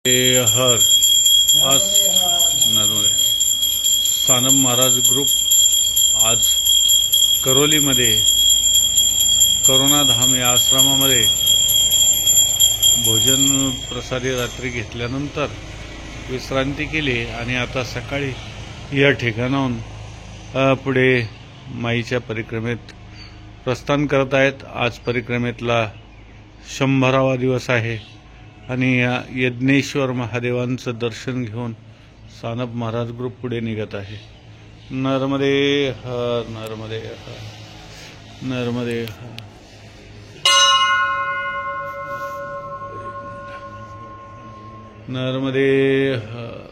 हर आज नर्मदे सानप महाराज ग्रुप आज करोलीमध्ये करुणा धाम या आश्रमामध्ये भोजन प्रसादी रात्री घेतल्यानंतर विश्रांती केली आणि आता सकाळी या ठिकाणाहून पुढे माईच्या परिक्रमेत प्रस्थान करत आहेत। आज परिक्रमेतला 100वा दिवस आहे आणि यज्ञेश्वर महादेवांचं दर्शन घेऊन सानप महाराज ग्रुप पुढे निघत आहे। नर्मदे हर नर्मदे हर नर्मदे हर। नर्मदे हर।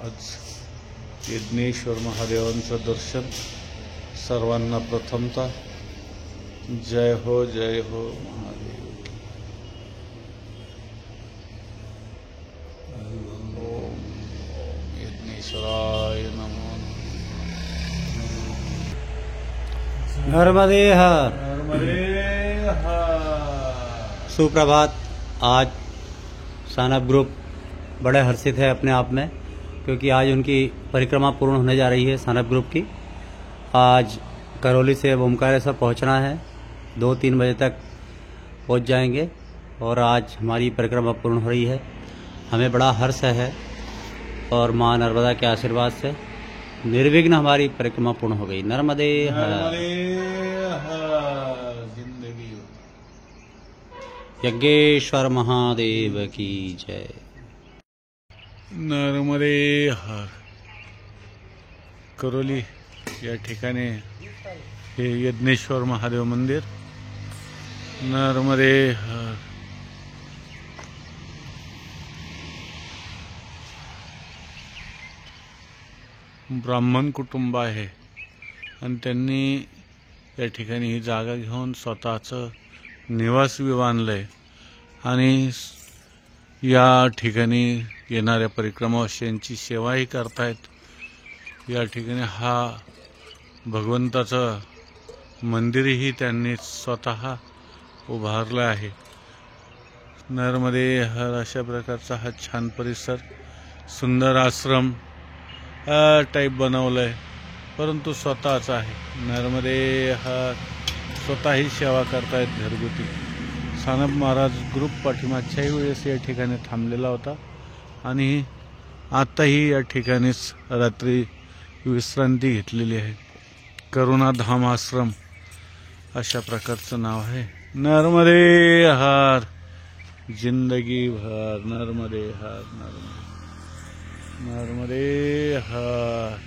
आज यज्ञेश्वर महादेवांचं दर्शन सर्वांना प्रथमता। जय हो महादेव। ओम यज्ञेश्वराय नमो। नर्मदे हर। नर्मदे हर। सुप्रभात। आज सानप ग्रुप बड़े हर्षित है अपने आप में, क्योंकि आज उनकी परिक्रमा पूर्ण होने जा रही है। सानप ग्रुप की आज करौली से ओमकारेश्वर पहुंचना है, 2-3 बजे तक पहुंच जाएंगे और आज हमारी परिक्रमा पूर्ण हो रही है। हमें बड़ा हर्ष है और माँ नर्मदा के आशीर्वाद से निर्विघ्न हमारी परिक्रमा पूर्ण हो गई। नर्मदे हर। जिंदगी यज्ञेश्वर महादेव की जय। नर्मदे हर। करोली या ठिकाणी हे यज्ञेश्वर महादेव मंदिर। नर्मदे हर। ब्राह्मण कुटुंब आहे आणि त्यांनी या ठिकाणी ही जागा घेऊन स्वतःचं निवास बांधलंय आणि या ठिकाणी येणाऱ्या परिक्रमावासियांची सेवाही करतायत। या ठिकाणी हा भगवंताचं मंदिरही त्यांनी स्वतः उभारलं आहे। नर्मदे हर। अशा प्रकारचा हा छान परिसर, सुंदर आश्रम टाईप बनवलंय, परंतु स्वतःच आहे। नर्मदे हर। स्वतःही सेवा करतायत घरगुती। सानप महाराज ग्रुप पाठीमागच्याही वेळेस या ठिकाणी थांबलेला होता आणि आताही या ठिकाणीच रात्री विश्रांती घेतलेली आहे। करुणा धाम आश्रम अशा प्रकारचं नाव आहे। नर्मदे हर। जिंदगी भर नर्मदे हर। नर्मदे हर।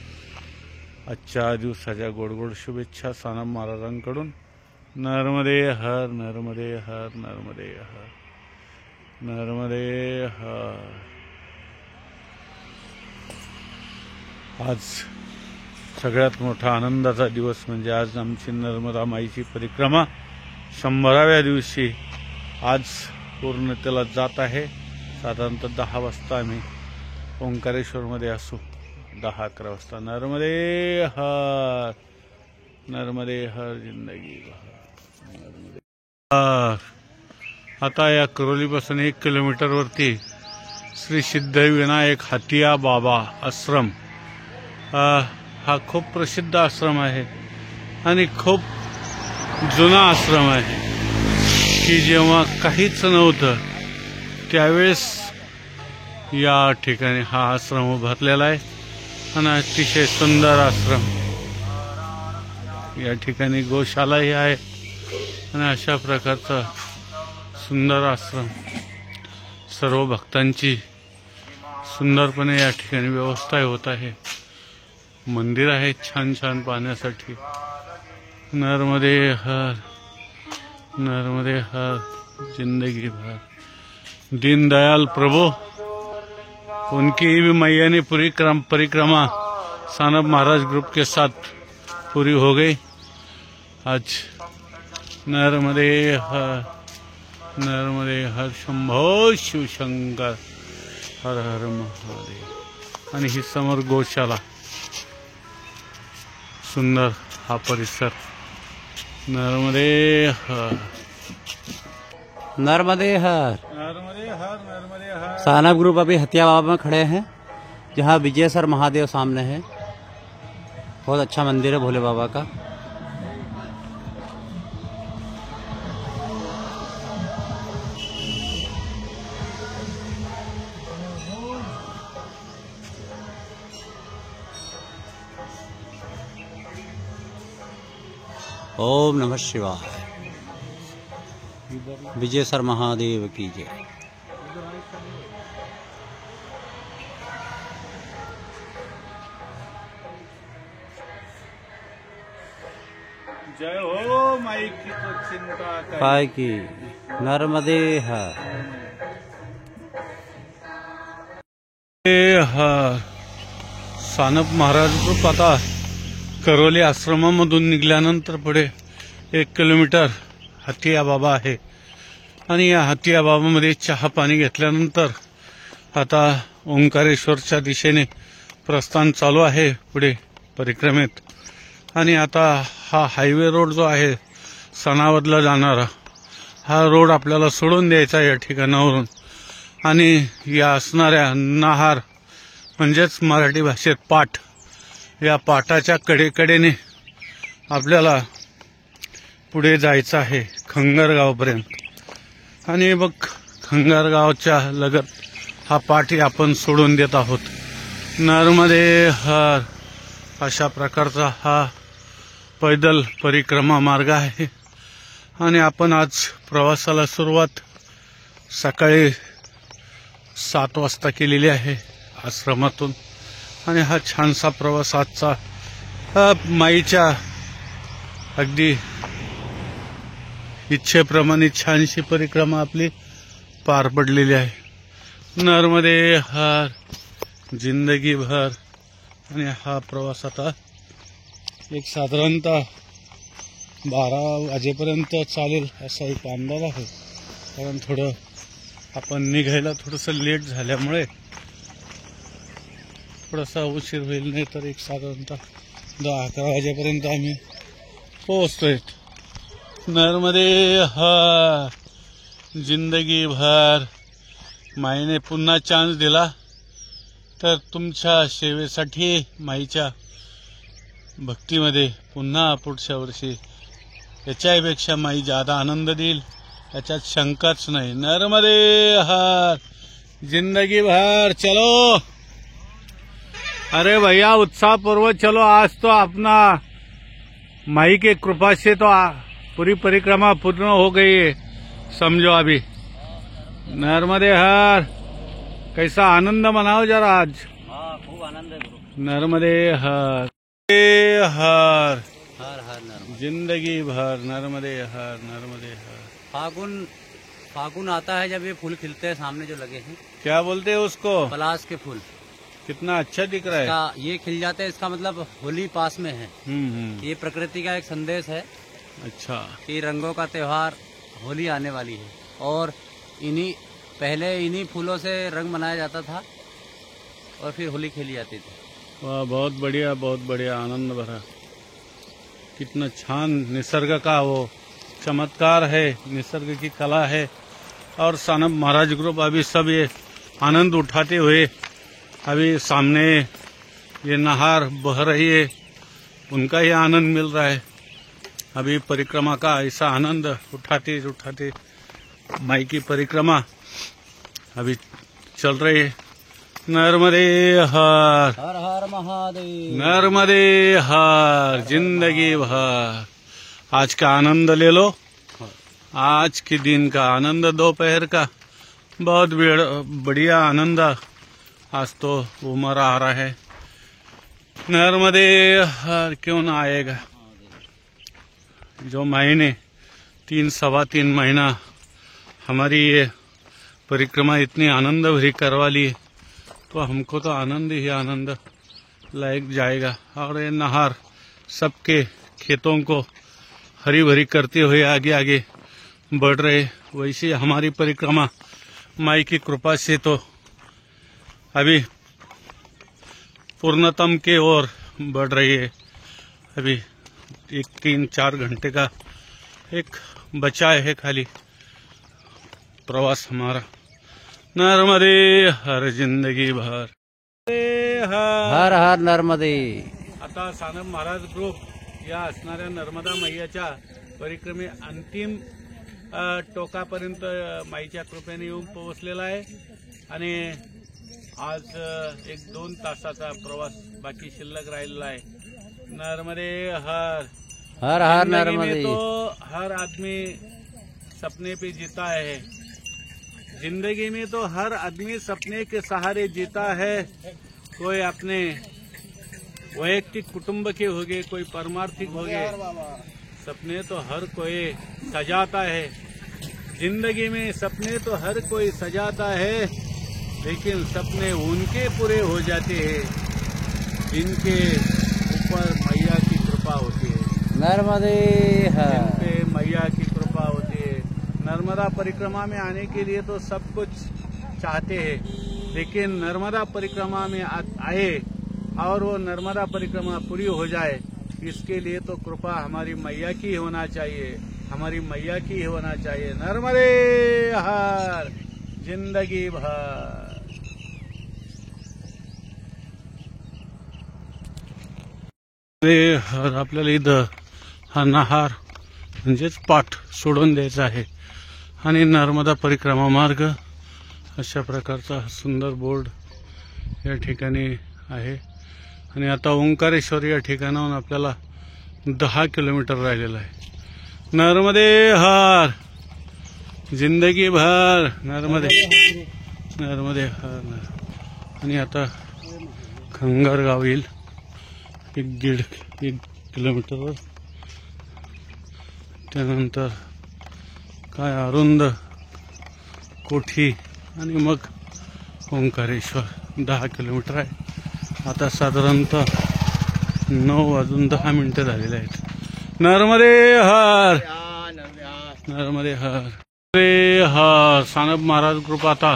आजच्या दिवसाच्या गोड शुभेच्छा सानप महाराजांकडून। नर्मदे हर। नर्मदे हर। नर्मदे हर। नर्मदे हर। आज सगळ्यात मोठा आनंदाचा दिवस म्हणजे आज आमची नर्मदा माईची परिक्रमा 100व्या दिवशी आज पूर्णतेला जात आहे। साधारणतः 10 वाजता आम्ही ओंकारेश्वरमध्ये असू, 10-11 वाजता। नर्मदे हर। नर्मदे हर। जिंदगी भर। आता या करोलीपासून 1 किलोमीटरवरती श्री सिद्धिविनायक हातिया बाबा आश्रम हा खूप प्रसिद्ध आश्रम आहे आणि खूप जुना आश्रम आहे की जेव्हा काहीच नव्हतं त्यावेळेस या ठिकाणी हा आश्रम उभारलेला आहे आणि अतिशय सुंदर आश्रम। या ठिकाणी गोशालाही आहे आणि अशा प्रकारचा सुंदर आश्रम। सर्व भक्तांची सुंदरपणे या ठिकाणी व्यवस्था होत आहे। मंदिर आहे छान पाहण्यासाठी। नर्मदे हर। नर्मदे हर। जिंदगी भर। दीनदयाल प्रभु उनकी भी मैया ने पूरी परिक्रमा सानप महाराज ग्रुप के साथ पूरी हो गई आज। नर्मदे हर। नर्मदे हर। शंभो शिव शंकर हर हर महादेव। आणि ही समोर गोशाला सुंदर हा परिसर नर्मदे हर नर्मदे हर। नर्मदे हर नर्मदे हर। सानप ग्रुप अभी हथिया बाबा में खड़े हैं, जहाँ विजयसर महादेव सामने है। बहुत अच्छा मंदिर है भोले बाबा का। ओम नमः शिवाय। विजयसर महादेव की जय। जय हो माई की तो चिंता काय की नर्मदे हर। सानप महाराज ग्रुप आता करोली आश्रमामधून निघाल्यानंतर पुढे 1 किलोमीटर हतिया बाबा आहे आणि या हतिया बाबामध्ये चहा पाणी घेतल्यानंतर आता ओंकारेश्वरच्या दिशेने प्रस्थान चालू आहे पुढे परिक्रमेत। आणि आता हा हायवे रोड जो आहे सनावदला जाणारा हा रोड आपल्याला सोडून द्यायचा या ठिकाणावरून आणि या असणाऱ्या नाहार म्हणजेच मराठी भाषेत पाट या पाटाच्या कडेकडेने आपल्याला पुढे जायचं आहे खंगरगावपर्यंत। आणि बघ खंगरगावच्या लगत हा पाठी आपण सोडून देत आहोत। नर्मदे हर अशा प्रकारचा हा पैदल परिक्रमा मार्ग आहे आणि आपण आज प्रवासाला सुरुवात सकाळी 7 वाजता केलेली आहे आश्रमातून। आणि हा छानसा प्रवास आजचा माईच्या अगदी इच्छेप्रमाणे छानशी परिक्रमा आपली पार पडलेली आहे। नर्मदे हर जिंदगी भर। आणि हा प्रवास आता एक साधारणतः 12 वाजेपर्यंत चालेल असा एक अंदाज आहे, कारण थोडं आपण निघायला थोडंसं लेट झाल्यामुळे थोडासा उशीर होईल, नाही तर एक साधारणतः 10-11 वाजेपर्यंत आम्ही पोहोचतोय। नर्मदे हर जिंदगी भर। माईने पुन्हा चान्स दिला तर तुमच्या सेवेसाठी माईच्या भक्तीमध्ये पुन्हा पुढच्या वर्षी याच्यापेक्षा माई ज्यादा आनंद देईल याच्यात शंकाच नाही। नर्मदे हर जिंदगी भर। चलो अरे भैया उत्साह पूर्वक चलो। आज तो अपना माई के कृपा से तो पूरी परिक्रमा पूर्ण हो गई है, समझो अभी। नर्मदे हर। कैसा आनंद मनाओ जरा आज। खूब आनंद है गुरु। नर्मदे हर हर हर हर नर्मदे। जिंदगी भर। नर्मदे हर नर्मदे हर। फागुन आता है जब ये फूल खिलते हैं सामने जो लगे हैं। क्या बोलते हैं उसको? पलाश के फूल। कितना अच्छा दिख रहा है। ये खिल जाते हैं, इसका मतलब होली पास में है। ये प्रकृति का एक संदेश है। अच्छा। कि रंगों का त्योहार होली आने वाली है और पहले इन्हीं फूलों से रंग मनाया जाता था और फिर होली खेली जाती थी। वाह बहुत बढ़िया आनंद भरा। कितना छान निसर्ग का वो चमत्कार है, निसर्ग की कला है। और सानप महाराज ग्रुप अभी सब ये आनंद उठाते हुए अभी सामने ये नहार बह रही है, उनका ये आनंद मिल रहा है। अभी परिक्रमा का ऐसा आनंद उठाते उठाते माई की परिक्रमा अभी चल रही है। नर्मदे हर। हर हर महादेव। नर्मदे हर जिंदगी भर। आज का आनंद ले लो, आज के दिन का आनंद, दोपहर का बहुत बढ़िया आनंद आज तो उमर आ रहा है। नर्मदे हर क्यों ना आएगा। जो महीने 3-3.25 महीना हमारी ये परिक्रमा इतनी आनंद भरी करवा ली, तो हमको तो आनंद ही आनंद लायक जाएगा। और ये नहार सबके खेतों को हरी भरी करते हुए आगे आगे बढ़ रहे, वैसे हमारी परिक्रमा माई की कृपा से तो अभी पूर्णतम के ओर बढ़ रही है। अभी 3-4 घंटे का एक बचा है खाली प्रवास हमारा। नर्मदे हर जिंदगी भर, हर हर नर्मदे। आता सानप महाराज ग्रुप या असणाऱ्या नर्मदा मैयाच्या परिक्रमे अंतिम टोकापर्यंत माईच्या कृपेने येऊन पोहोचलेला आहे आणि आज 1-2 तासाचा प्रवास बाकी शिल्लक राहिलेला आहे। नर्मदे हर हर हर जिंदगी में नर्मदे। तो हर आदमी सपने पे जीता है, जिंदगी में तो हर आदमी सपने के सहारे जीता है। कोई अपने वैयक्तिक कुटुंब के हो गए, कोई परमार्थिक हो गए, सपने तो हर कोई सजाता है। जिंदगी में सपने तो हर कोई सजाता है, लेकिन सपने उनके पूरे हो जाते हैं जिनके ऊपर मैया की कृपा होती है। नर्मदे हर। जिन पे मैया की कृपा होती है। नर्मदा परिक्रमा में आने के लिए तो सब कुछ चाहते हैं, लेकिन नर्मदा परिक्रमा में आए और वो नर्मदा परिक्रमा पूरी हो जाए, इसके लिए तो कृपा हमारी मैया की होना चाहिए, हमारी मैया की होना चाहिए। नर्मदे हर जिंदगी भर। हर आपल्याला इथं हा नहार म्हणजेच पाठ सोडून द्यायचा आहे आणि नर्मदा परिक्रमा मार्ग अशा प्रकारचा सुंदर बोर्ड या ठिकाणी आहे आणि आता ओंकारेश्वर या ठिकाणाहून आपल्याला 10 किलोमीटर राहिलेला आहे। नर्मदे हर जिंदगी भर, नर्मदे नर्मदे हर। आणि आता खंगार गाव येईल 1 किलोमीटरवर, त्यानंतर काय अरुंद कोठी आणि मग ओंकारेश्वर 10 किलोमीटर आहे। आता साधारणतः 9:10 झालेले आहेत। नर्मदे हर नर्मदे हर हर। सानप महाराज ग्रुप आता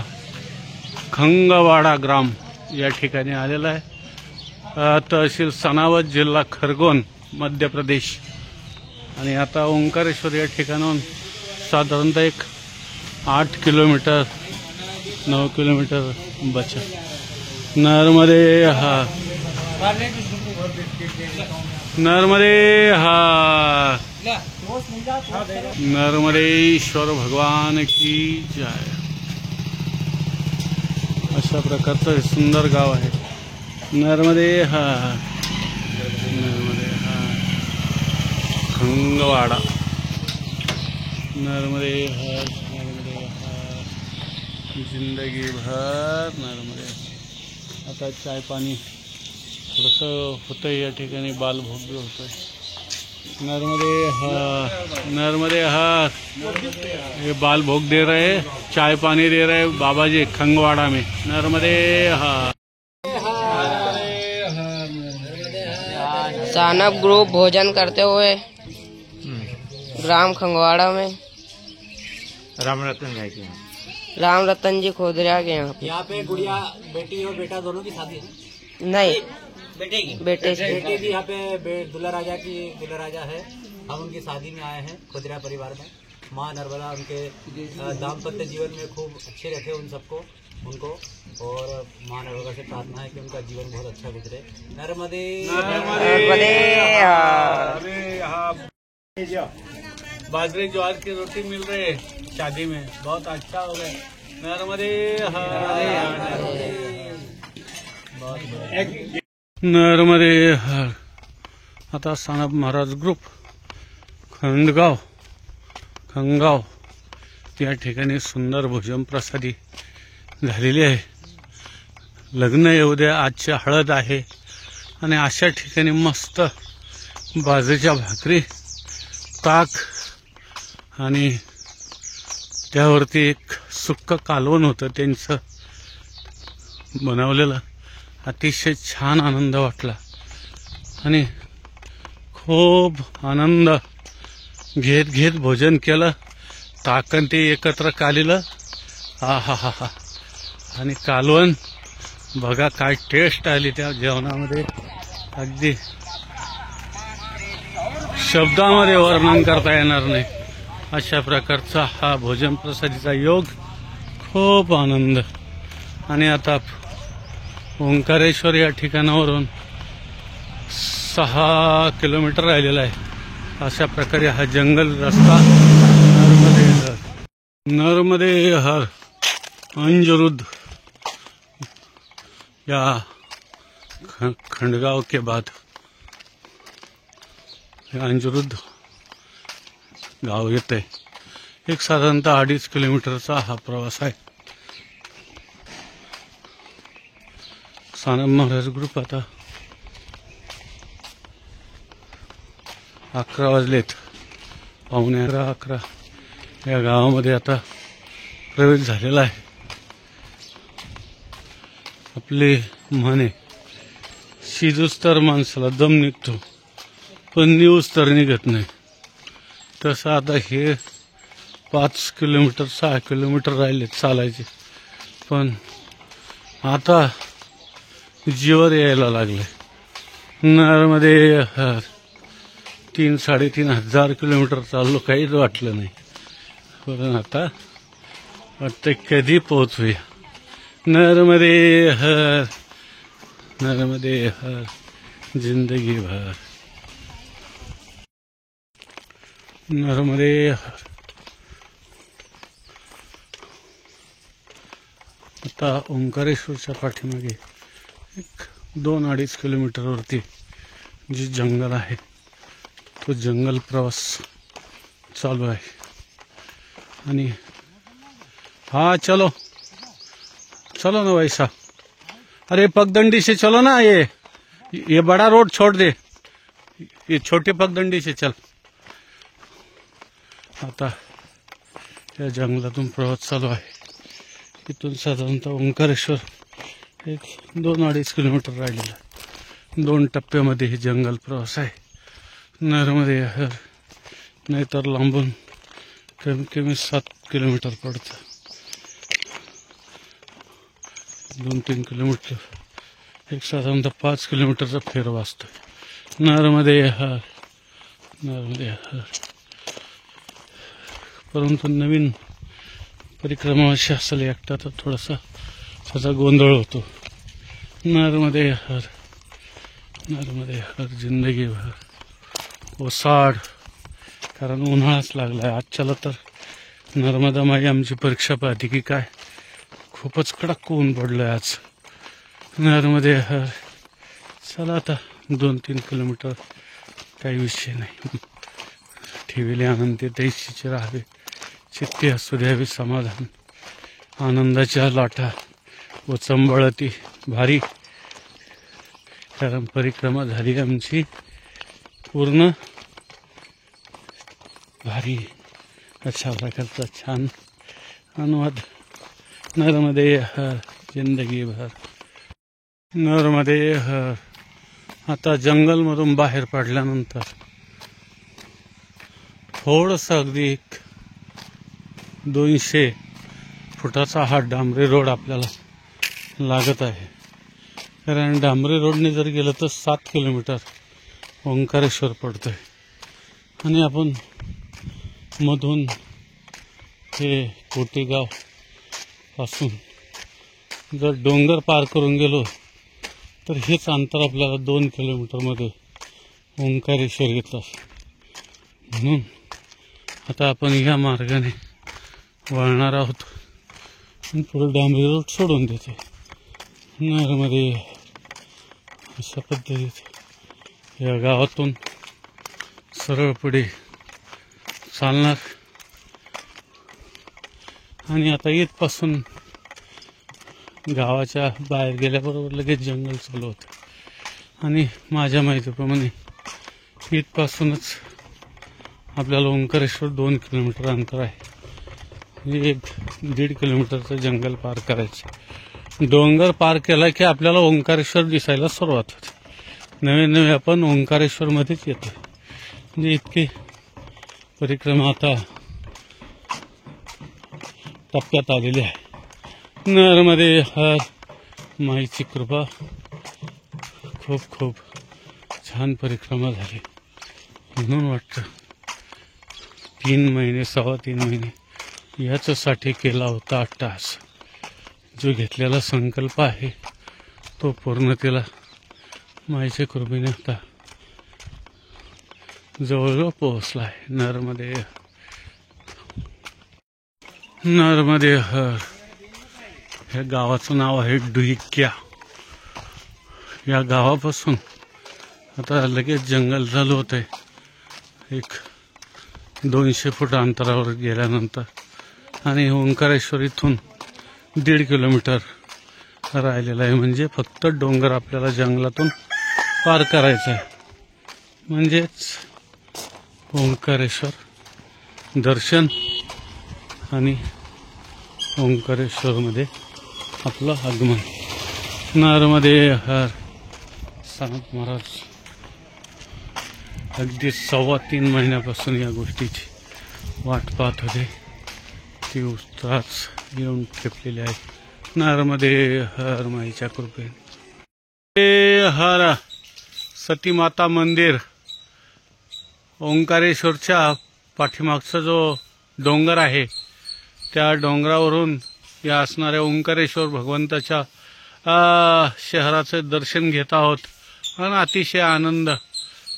खंगवाडा ग्राम या ठिकाणी आलेला आहे। तहसील सनावत, जिल्हा खरगोन, मध्य प्रदेश। आणि आता ओंकारेश्वर या ठिकाणाहून साधारणतः 8 किलोमीटर 9 किलोमीटर बचा। नर्मदे हर नर्मदे हर। नर्मदेश्वर भगवान की जय। अशा प्रकारचं हे सुंदर गाव आहे। नर्मदे हर नर्मदे हर खंगवाडा। नर्मदे हर नर्मदे हर जिंदगी भर, नर्मदे। आता चाय पाणी थोडंसं होतंय या ठिकाणी, बालभोग भी होतोय। नर्मदे हर नर्मदे हर। ये बाल भोग दे रहे, चाय पानी दे रहे बाबा जी खंगवाड़ा में। नर्मदे हर। सानप ग्रुप भोजन करते हुए ग्राम खंगवाड़ा में राम रतन भाई के राम रतन जी खोदरिया के यहाँ पे गुड़िया बेटी और बेटा दोनों की शादी है। नहीं बेटे की बेटे से बेटी भी यहाँ पे दुल्ला राजा है। हम उनकी शादी में आए हैं खोदरिया परिवार में। माँ नर्मदा उनके दाम्पत्य जीवन में खूब अच्छे रखे उन सबको उनको, और माँ नर्मदा से प्रार्थना है कि उनका जीवन बहुत अच्छा गुजरे। नर्मदे बाजरे ज्वार की रोटी मिल रही है शादी में, बहुत अच्छा हो गया। नर्मदे नर्मदे हर। आता सानप महाराज ग्रुप खंगाव या ठिकाणी सुंदर भोजन प्रसादी झालेली आहे। लग्न येऊ द्या, आजची हळद आहे आणि अशा ठिकाणी मस्त बाजरीच्या भाकरी, ताक आणि त्यावरती एक सुक्क कालवण होतं त्यांचं बनवलेलं। अतिशय छान आनंद वाटला आणि खूप आनंद घेत भोजन केलं। ताकन ते एकत्र कालिलं, हा हा हा हा। आणि कालवण बघा काय टेस्ट आली त्या जेवणामध्ये, अगदी शब्दामध्ये वर्णन करता येणार नाही अशा प्रकारचा हा भोजन प्रसादीचा योग. खूप आनंद. आणि आता ओंकारेश्वर या ठिकाणावरून 6 किलोमीटर राहिलेला आहे. अशा प्रकारे हा जंगल रस्ता नर्मदे हर अंजरुद या खंडगांव के बाद अंजरुद गाव येते. एक साधारणतः 2.5 किलोमीटरचा हा प्रवास आहे. सानप महाराज ग्रुप आता 11 वाजलेत. 11:15 या गावामध्ये आता प्रवेश झालेला आहे. आपले म्हणे शिजूस तर माणसाला दम निघतो पण न्यूज तर निघत नाही. तसं आता हे 5 किलोमीटर 6 किलोमीटर राहिले चालायचे, पण आता जीवर यायला लागले. नरमध्ये 3-3.5 हजार किलोमीटर चाललो, काहीच वाटलं नाही. पण आता वाटतं कधी पोहोचूया. नरमध्ये हर नरमध्ये हर जिंदगी भर. नरमध्ये हर. आता ओंकारेश्वरच्या पाठीमागे 2-2.5 किलोमीटरवरती जे जंगल आहे तो जंगल प्रवास चालू आहे. आणि हाँ चलो चलो ना भाई साहब, अरे पगडंडी से चलो ना. ये बड़ा रोड छोड़ दे, ये छोटे पगडंडी से चल. आता या जंगलातून प्रवास चालू आहे. इथून साधारणतः ओंकारेश्वर 2-2.5 किलोमीटर राहिलेला आहे. 2 टप्प्यामध्ये हे जंगल प्रवास आहे. नरमध्ये हर नाहीतर लांबून कमी कमी 7 किलोमीटर पडतं. 2-3 किलोमीटर एक साधारणतः 5 किलोमीटरचा फेर वाचतोय. नरमध्ये हर नरमध्ये हर. परंतु नवीन परिक्रमा अशी असेल एकटा तर थोडासा त्याचा गोंधळ होतो. नरमध्ये हर नरमध्ये हर जिंदगी भर. ओसाड, कारण उन्हाळाच लागलाय. आजच्याला तर नर्मदा माई आमची परीक्षा पाहते की काय. खूपच कडक ऊन पडलंय आज. नरमध्ये हर. चला आता 2-3 किलोमीटर काही विषय नाही. ठेविले आनंदी दैशीचे राहावे, चित्ते असू द्यावे समाधान. आनंदाच्या लाटा व चंबळती भारी. कारण परिक्रमा झाली आमची पूर्ण भारी. अशा प्रकारचा छान अनुवाद. नरमध्ये हर जिंदगी भर. नरमध्ये हर. आता जंगलमधून बाहेर पडल्यानंतर थोडंसं अगदी 200 फुटाचा हा डांबरी रोड आपल्याला लागत आहे. कारण डांबरी रोडने जर गेलं तर 7 किलोमीटर ओंकारेश्वर पडतंय. आणि आपण मधून हे कोटेगाव पासून जर डोंगर पार करून गेलो तर हेच अंतर आपल्याला 2 किलोमीटरमध्ये ओंकारेश्वर येतं. म्हणून आता आपण ह्या मार्गाने वळणार आहोत. पुढे डांबरी रोड सोडून देते. नरमध्ये अशा पद्धतीत या गावातून सरळ पुढे चालणार. आणि आता इथपासून गावाच्या बाहेर गेल्याबरोबर लगेच जंगल चालू होतं. आणि माझ्या माहितीप्रमाणे इथपासूनच आपल्याला ओंकारेश्वर 2 किलोमीटर अंतर आहे. 1-1.5 किलोमीटरचं जंगल पार करायचं. डोंगर पार केला की आपल्याला ओंकारेश्वर दिसायला सुरुवात होते. नवे आपण ओंकारेश्वरमध्येच येतो. म्हणजे इतकी परिक्रमा आता टप्प्यात आलेली आहे. नरमध्ये हर माईची कृपा. खूप खूप छान परिक्रमा झाली. म्हणून वाटतं 3 महिने 3.25 महिने याच्यासाठी केला होता अट्टहास. जो घेतलेला संकल्प आहे तो पूर्णतेला माईच्या कृपेने आता जवळजवळ पोहोचला आहे. नर्मदे हर. ह्या गावाचं नाव आहे डुईक्या. या गावापासून आता लगेच जंगल चालू होत आहे. एक 200 फूट अंतरावर गेल्यानंतर आणि ओंकारेश्वर इथून 1.5 किलोमीटर राहिलेला आहे. म्हणजे फक्त डोंगर आपल्याला जंगलातून पार करायचा आहे. म्हणजेच ओंकारेश्वर दर्शन आणि ओंकारेश्वरमध्ये आपलं आगमन. नर्मदे हर. सानप महाराज अगदी 3.25 महिन्यापासून या गोष्टीची वाट पाहत होते. ती उत्साहाच येऊन ठेपलेली आहे. नर्मदे हर माईच्या कृपेने. हर सतीमाता मंदिर. ओंकारेश्वरच्या पाठीमागचा जो डोंगर आहे त्या डोंगरावरून या असणाऱ्या ओंकारेश्वर भगवंताच्या शहराचे दर्शन घेत आहोत आणि अतिशय आनंद.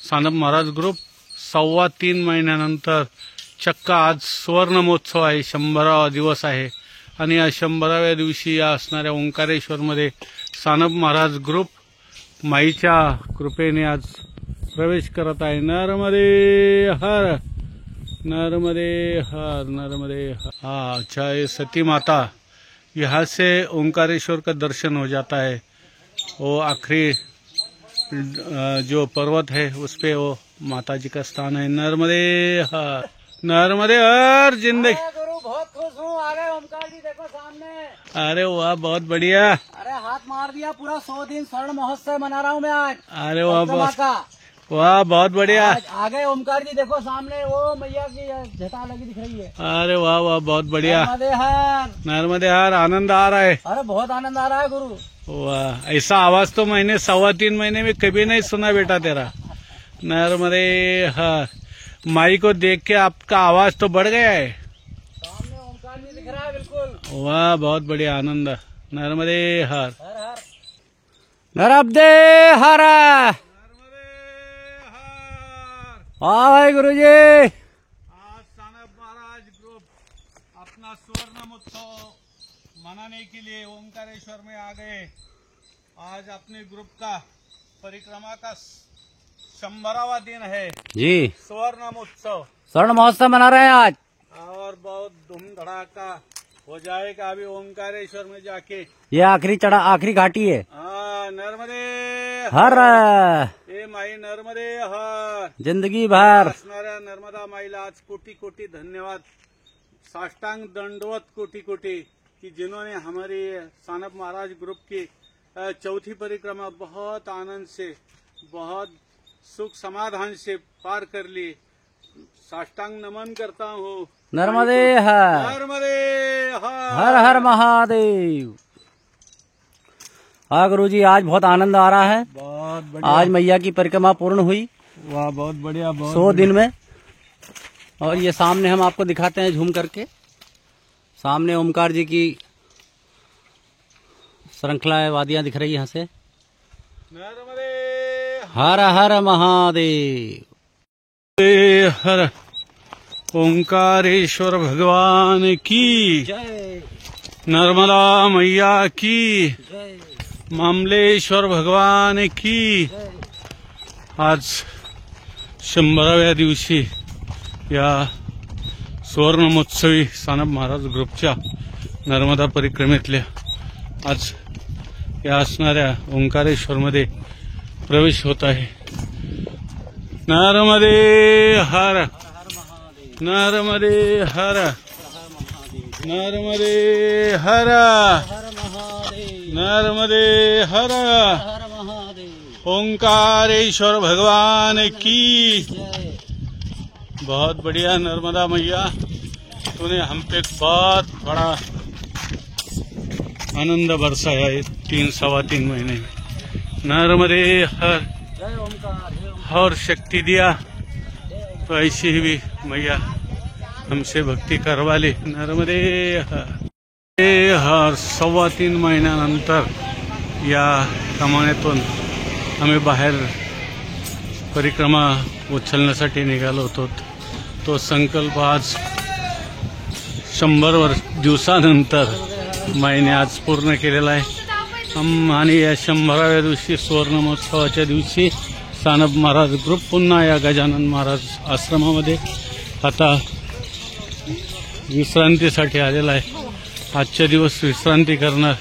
सानप महाराज ग्रुप 3.25 महिन्यानंतर चक्क आज सुवर्ण महोत्सव आहे. 100वा दिवस आहे आणि या 100व्या दिवशी या असणाऱ्या ओंकारेश्वरमध्ये सानप महाराज ग्रुप माईच्या कृपेने आज प्रवेश करत आहे. नर्मदे हर. नर्मदे हर. नर्मदे हर. अच्छा, ये सती माता. यहाँ से ओंकारेश्वर का दर्शन हो जाता है. वो आखिरी जो पर्वत है उस पे वो माता जी का स्थान है. नर्मदे हर. नर्मदे हर. जिंदगी. गुरु बहुत खुश हूँ. आ गए ओमकार जी, देखो सामने. अरे वाह, बहुत बढ़िया. अरे हाथ मार दिया. पूरा 100 दिन स्वर्ण महोत्सव मना रहा हूँ मैं आज. अरे वाह, बहुत का. वाह, बहुत बढ़िया. आ गए ओमकार जी, देखो सामने वो मैया की जटा लगी दिख रही है. अरे वाह वाह, बहुत बढ़िया. नर्मदे हर. नर्मदे हर. आनंद आ रहा है. अरे बहुत आनंद आ रहा है गुरु. वाह, ऐसा आवाज तो मैंने 3.25 महीने में कभी नहीं सुना बेटा तेरा. नर्मदे हर. माई को देख के आपका आवाज तो बढ़ गया है. सामने ओमकार जी दिख रहा है बिल्कुल. वाह, बहुत बढ़िया. आनंद. नर्मदे हर. हर हर. नर्मदे हर. हाय गुरु जी. आज सानप महाराज ग्रुप अपना स्वर्ण महोत्सव मनाने के लिए ओंकारेश्वर में आ गए. आज अपने ग्रुप का परिक्रमा का 100वां दिन है. जी, स्वर्ण महोत्सव स्वर्ण महोत्सव मना रहे हैं आज. और बहुत धूम धड़ाका हो जाएगा अभी ओंकारेश्वर में जाके. ये आखिरी घाटी है. नर्मदे हर. ए माई नर्मदे हर. जिंदगी भर. असणाऱ्या नर्मदा माईला आज कोटि कोटि धन्यवाद. साष्टांग दंडवत कोटि कोटि कि जिन्होंने हमारी सानप महाराज ग्रुप की 4थी परिक्रमा बहुत आनंद से, बहुत सुख समाधान से पार कर ली. साष्टांग नमन करता हूँ. नर्मदे हर. नर्मदे हर. हर हर महादेव. हाँ गुरु जी, आज बहुत आनंद आ रहा है. बहुत बढ़िया. आज मैया की परिक्रमा पूर्ण हुई. वाह, बहुत बढ़िया. 100 दिन में. और ये सामने हम आपको दिखाते हैं झूम करके. सामने ओमकार जी की श्रृंखला वादियां दिख रही है यहाँ से. नर्मदे हर हर महादेव. हर. ओंकारेश्वर भगवान की जय. नर्मदा मैया की. जय. मामलेश्वर भगवान की. आज 100व्या दिवशी या सुवर्ण महोत्सवी सानप महाराज ग्रुपच्या नर्मदा परिक्रमेतल्या आज या असणाऱ्या ओंकारेश्वरमध्ये प्रवेश होत आहे. नर्मदे हर. नर्मदे हर. नर्मदे हर. नर्मदे हर. ओंकारेश्वर भगवान की. बहुत बढ़िया नर्मदा मैया, तूने हम पे बहुत बड़ा आनंद बरसाया है 3-3.25 महीने में. नर्मदे हर. जय ओमकार. और शक्ति दिया. तो ऐसी ही भी मैया हमसे भक्ती करवाली. नर्मदे हर 3.25 महिन्यानंतर या कमाण्यातून आम्ही बाहेर परिक्रमा उचलण्यासाठी निघालो होतो. तो संकल्प आज 100 दिवसानंतर माईने आज पूर्ण केलेला आहे. आणि या 100व्या दिवशी सुवर्ण महोत्सवाच्या दिवशी सानप महाराज ग्रुप पुन्हा या गजानन महाराज आश्रमामध्ये आता विश्रांतीसाठी आलेला आहे. आजच्या दिवस विश्रांती करणार,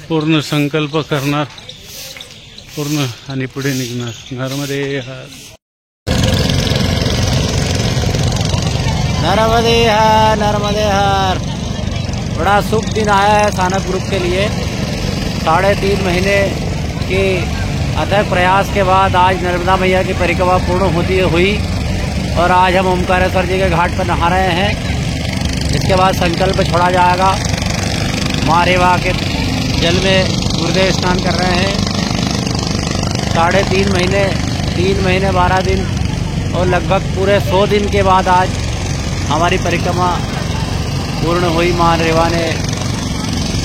पूर्ण संकल्प करणार, पूर्ण आणि पुढे निघणार. नर्मदे हर. नर्मदे हर, नर्मदे हर. बड़ा शुभ दिन आया है सानप ग्रुप के लिए. 3.5 महीने के अथक प्रयास के बाद आज नर्मदा मैया की परिक्रमा पूर्ण हुई और आज हम ओमकारेश्वर जी के घाट पर नहा रहे हैं. इसके बाद संकल्प छोड़ा जाएगा. माँ रेवा के जल में गुरुदेव स्नान कर रहे हैं. 3.5 महीने, 3 महीने 12 दिन और लगभग पूरे 100 दिन के बाद आज हमारी परिक्रमा पूर्ण हुई. माँ रेवा ने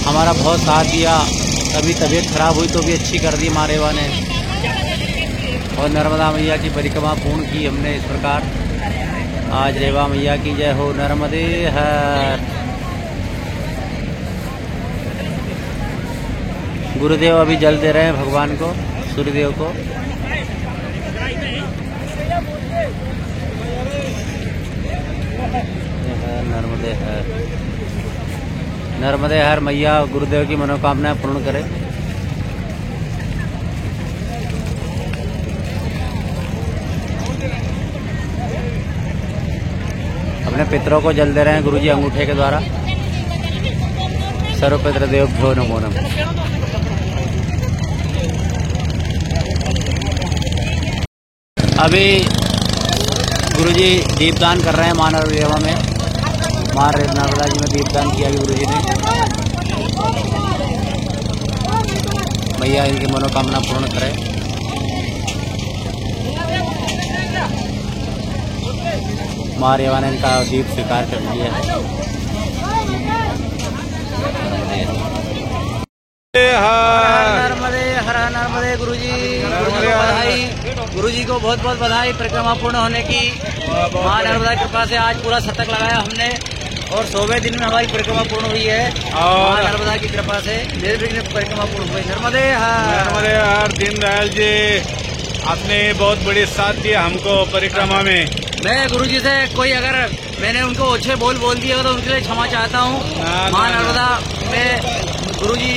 हमारा बहुत साथ दिया. कभी तबीयत खराब हुई तो भी अच्छी कर दी माँ रेवा ने. और नर्मदा मैया की परिक्रमा पूर्ण की हमने इस प्रकार. आज रेवा मैया की जय हो. नर्मदे हर. गुरुदेव अभी जल दे रहे हैं भगवान को, सूर्यदेव को. नर्मदे हर, नर्मदे हर. मैया गुरुदेव की मनोकामनाएं पूर्ण करे. अपने पितरों को जल दे रहे हैं गुरुजी अंगूठे के द्वारा. सर्वपितृ देव भ्यो नमो नमः. अभी गुरुजी दीपदान कर रहे हैं माँ नर्मदा में. माँ नर्मदा जी में दीपदान किया गुरुजी ने. मैया इनकी मनोकामना पूर्ण करे. माँ रेवा ने इनका दीप स्वीकार कर लिया है. नर्मदे हर, नर्मदे. गुरुजी को बधाई. गुरुजी को बहुत बहुत बधाई परिक्रमा पूर्ण होने की. माँ नर्मदा की कृपा से आज पूरा शतक लगाया हमने और 100वें दिन में हमारी परिक्रमा पूर्ण हुई है. माँ नर्मदा की कृपा से निर्विघ्न परिक्रमा पूर्ण हुई. नर्मदे हर, नर्मदे हर. दीनदयाल जी, आपने बहुत बड़ी साथ दिया हमको परिक्रमा में. मैं गुरुजी से कोई अगर मैंने उनको ओछे बोल दिए हो तो उनके लिए क्षमा चाहता हूँ. माँ नर्मदा में गुरुजी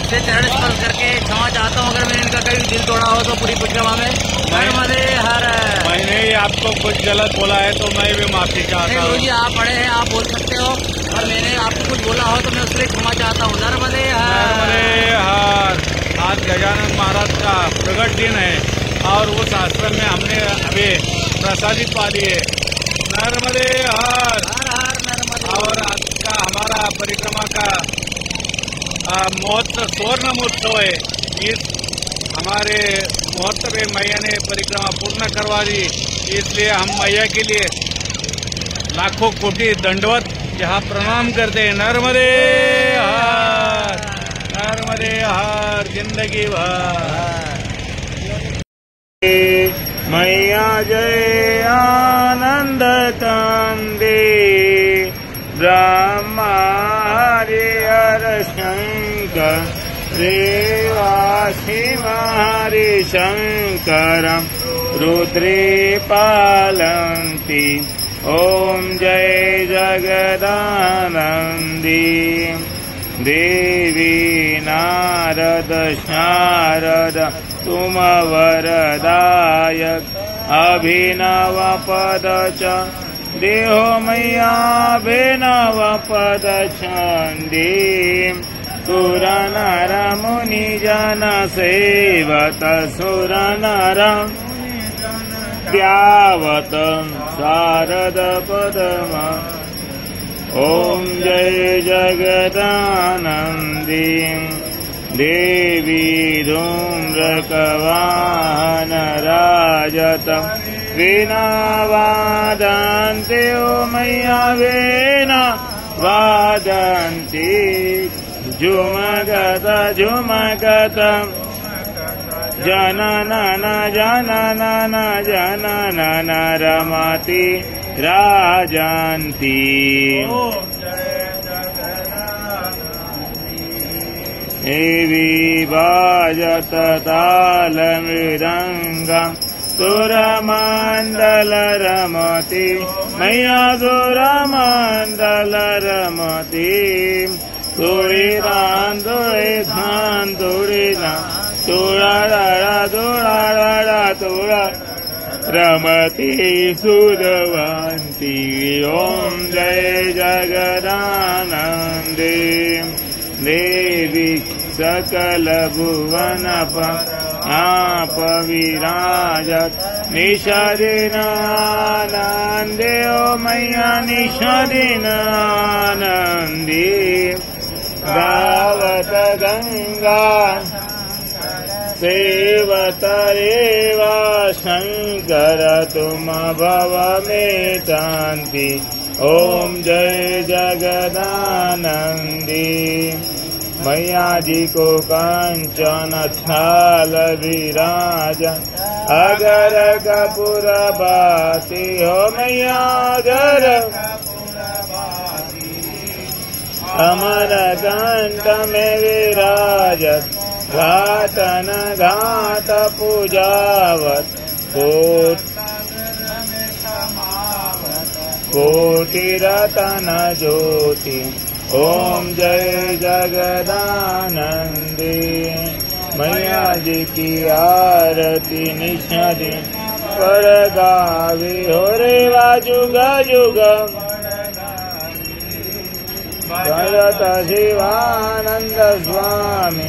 से चरण स्पर्श करके क्षमा चाहता हूँ अगर मैंने इनका कभी दिल तोड़ा हो तो पूरी परिक्रमा में. नर्मदे हर. मैंने ही आपको कुछ गलत बोला है तो मैं भी माफी चाहता हूँ. गुरुजी आप बड़े हैं, आप बोल सकते हो और मैंने आपको कुछ बोला हो तो मैं उसके लिए क्षमा चाहता हूँ. नर्मदे हर. नर्मदे हर. आज गजानन महाराज का प्रगट दिन है और उस आश्रम में हमने अभी प्रसादी पा ली है. नर्मदे हर. और आज का हमारा परिक्रमा का महोत्सव, स्वर्ण महोत्सव है. इस हमारे महोत्सव में मैया ने परिक्रमा पूर्ण करवा दी. इसलिए हम मैया के लिए लाखों कोटि दंडवत यहाँ प्रणाम करते हैं. नर्मदे हर, नर्मदे हर. जिंदगी भर. मैया जय आनंद कंदे. ब्रह्मा हरिहर शंकर रेवा शिव हरि शंकर रुद्रे पालन्ति. ओम जय जगदानंदी. देवी नारद शारद तुम वरदायक. अभिनव पद च देहो मैया अभिनव पद छंदी. सुर नर मुनि जन सेवत सुर नर त्यावत शारद पदम. ओम जय जगदानंदी. देवी धूम्रकवाहन राजत वीणा वादन्ति ओ मैया वीणा वादन्ति झुमगत झुमगत जननन जननन जननन रमति राजन्ति एवी वाजत तालमृदङ्गं सुरमण्डल रमति मैया सुरमण्डल रमति तुरिदान तुरिदान तुरिदान तुरारा तुरारा तुरा रमति सुरवन्ति ॐ जय जगदानन्दे देवी सकल भुवन आप विराजत निषदिन आनन्दे ओ मैया निषदिन आनन्दे गावत गंगा सेवत रेवा शंकर तुम भव में शांति ओम जय जगदानंदी मैया जी को कंचन थाल विराज अगर कपूर बाती हो मैया अगर अमर कंठ में विराजत घाटन घाट पूजावत कोटि रतन ज्योति ओम जय जगदानंदी मैया जी की आरती निषदि पर गावे हो रेवा जुग जुग भरत शिवानंद स्वामी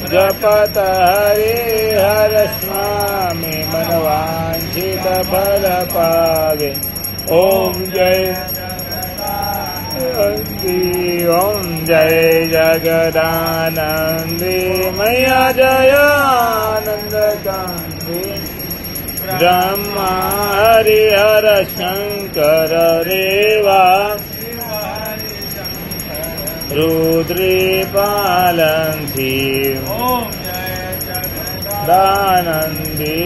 जपत हरे हर स्वामी मनवांछित फल पावे ओम जय ओम जय जगदानंदी मैया जय आनंद कांदी ब्रह्मा हरिहर शंकर रेवा रुद्री पालंथी दानंदी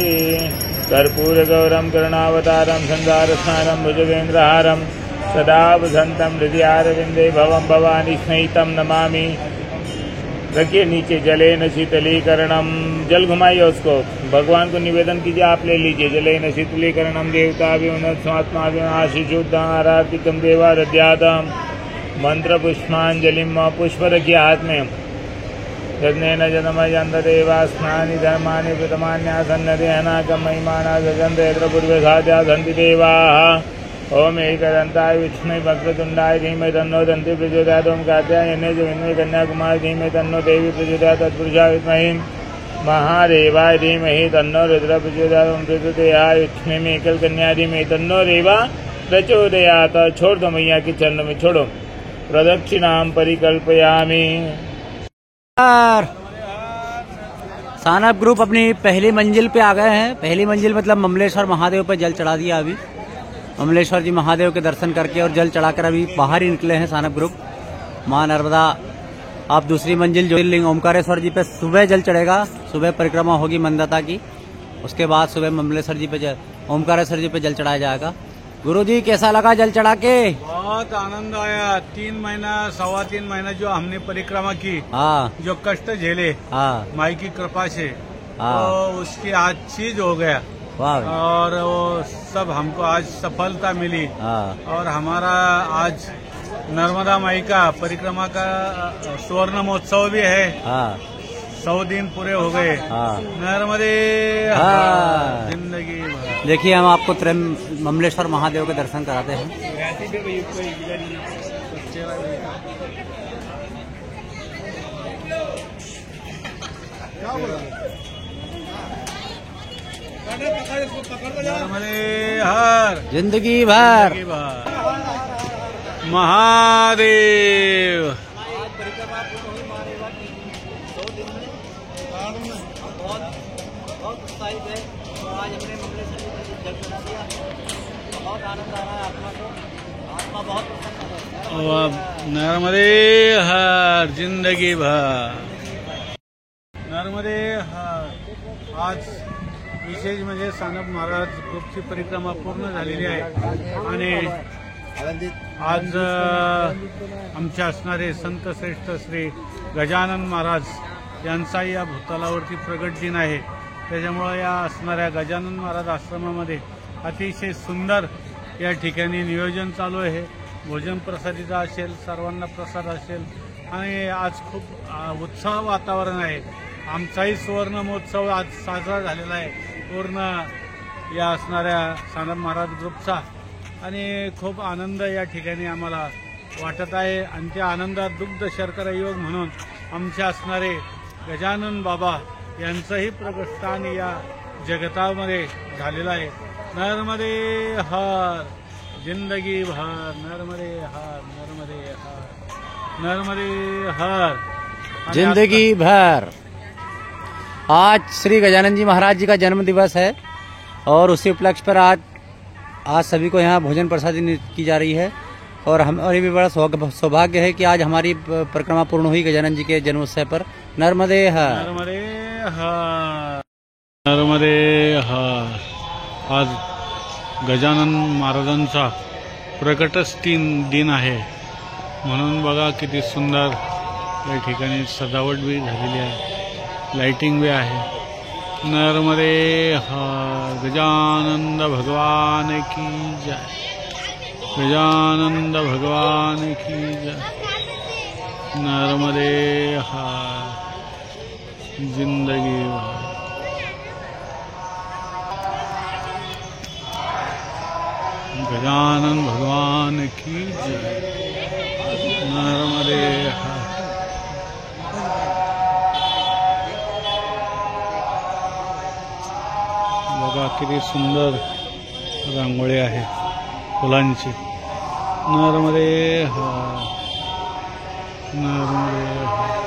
कर्पूर गौरम करुणावतारम संसारस्नानम भुजगेन्द्रहारम सदा वसंतम हृदयारविंदे भवम भवानी स्नेहितम नमामि। रखिए नीचे जलेन शीतलीकरणम, जल घुमाइए उसको, भगवान को निवेदन कीजिए, आप ले लीजिए। जलेन शीतलीकरणम देवता विनत्स्वात्मा आशिषुद्धारातिकम देवारध्यातम मंत्र पुष्पांजलिम पुष्प रखिए हाथ में। यज्ञेन जन्मयन्त देवा स्नानि धर्मानि प्रथमान्यासन्नदेहनाकं महिमाना गजन्त यत्र पूर्वे साध्या सन्ति देवाः। ओम एकदन्ताय विष्णुवे वक्रतुण्डाय धीमहि तन्नो दन्ति प्रचोदयात्। ओम कात्यायने च विद्महे कन्याकुमारी धीमहि तन्नो देवी प्रचोदयात्। तत्पुरुषाय विद्महे महादेवाय धीमहि तन्नो रुद्र प्रचोदयात्। ओम प्रचोदयाय विष्णुवे एकल कन्या धीमहि तन्नो रेवा प्रचोदयात्। छोड़ दो मैया के चरणों में, छोड़ो। प्रदक्षिणाम परिकल्पयामि। सानप ग्रुप अपनी पहली मंजिल पे आ गए हैं। पहली मंजिल मतलब ममलेश्वर महादेव पे जल चढ़ा दिया। अभी ममलेश्वर जी महादेव के दर्शन करके और जल चढ़ाकर अभी बाहर ही निकले हैं सानप ग्रुप। मां नर्मदा आप दूसरी मंजिल ज्योतिर्लिंग ओमकारेश्वर जी पे सुबह जल चढ़ेगा। सुबह परिक्रमा होगी मंदता की, उसके बाद सुबह ममलेश्वर जी पे ओमकारेश्वर जी पे जल चढ़ाया जाएगा। गुरुजी कैसा लगा जल चढ़ा के? बहुत आनंद आया। 3 महीना 3.25 महीना जो हमने परिक्रमा की, हाँ, जो कष्ट झेले, हाँ, माई की कृपा से, हाँ, तो उसकी आज चीज हो गया। वाह, और वो सब हमको आज सफलता मिली। हाँ, और हमारा आज नर्मदा माई का परिक्रमा का स्वर्ण महोत्सव भी है। हाँ, 100 दिन पूरे हो गए। हाँ, नर्मदे हाँ। जिंदगी भर। देखिए हम आपको ममलेश्वर महादेव के दर्शन कराते हैं। नर्मदे हर जिंदगी भर महादेव। बहुत उत्साहित है। आज हमने ममलेश्वर जी पर जल चढ़ा दिया। बहुत आनंद आ रहा है आत्मा को, आत्मा बहुत प्रसन्न है। और नर्मदे हर जिंदगी भर, नर्मदे हर। आज विशेष म्हणजे सानप महाराज ग्रुपची परिक्रमा पूर्ण झालेली आहे आणि आज आमचे असणारे संत श्रेष्ठ श्री गजानन महाराज यांचा या भूतलावरती प्रगट दिन आहे। त्याच्यामुळे या असणाऱ्या गजानन महाराज आश्रमामध्ये अतिशय सुंदर या ठिकाणी नियोजन चालू आहे। भोजन प्रसादीचा असेल, सर्वांना प्रसाद असेल आणि आज खूप उत्साह वातावरण आहे। आमचाही सुवर्ण महोत्सव आज साजरा झालेला आहे पूर्ण या असणाऱ्या सानप महाराज ग्रुपचा आणि खूप आनंद या ठिकाणी आम्हाला वाटत आहे आणि त्या आनंदात दुग्ध शर्करा योग म्हणून आमचे असणारे गजानन बाबा यांचंही प्रगटस्थान या जगतामध्ये झालेलं आहे। नर्मदे हर जिंदगी भर, नर्मदे हर, नर्मदे हर, नर्मदे हर जिंदगी भर। आज श्री गजानन जी महाराज जी का जन्म दिवस है और उसी उपलक्ष्य पर आज सभी को यहाँ भोजन प्रसादी की जा रही है और हमारी भी बड़ा सौभाग्य है कि आज हमारी परिक्रमा पूर्ण हुई गजानन जी के जन्मोत्सव पर। नर्मदे हर, नर्मदे हर, नर्मदे हर। आज गजानन महाराजांचा प्रकटच दिन आहे म्हणून बघा किती सुंदर या ठिकाणी सजावट भी झालेली आहे, लाइटिंग भी आहे। नर्मदे हर, गजानंद भगवान की जय, गजानंद भगवान की जय। नर्मदे हर जिंदगी भर, गजानन भगवान की जय। नर्मदे हर। बघा किती सुंदर रांगोळी आहे फुलांची। नर्मदे हर, नर्मदे हर।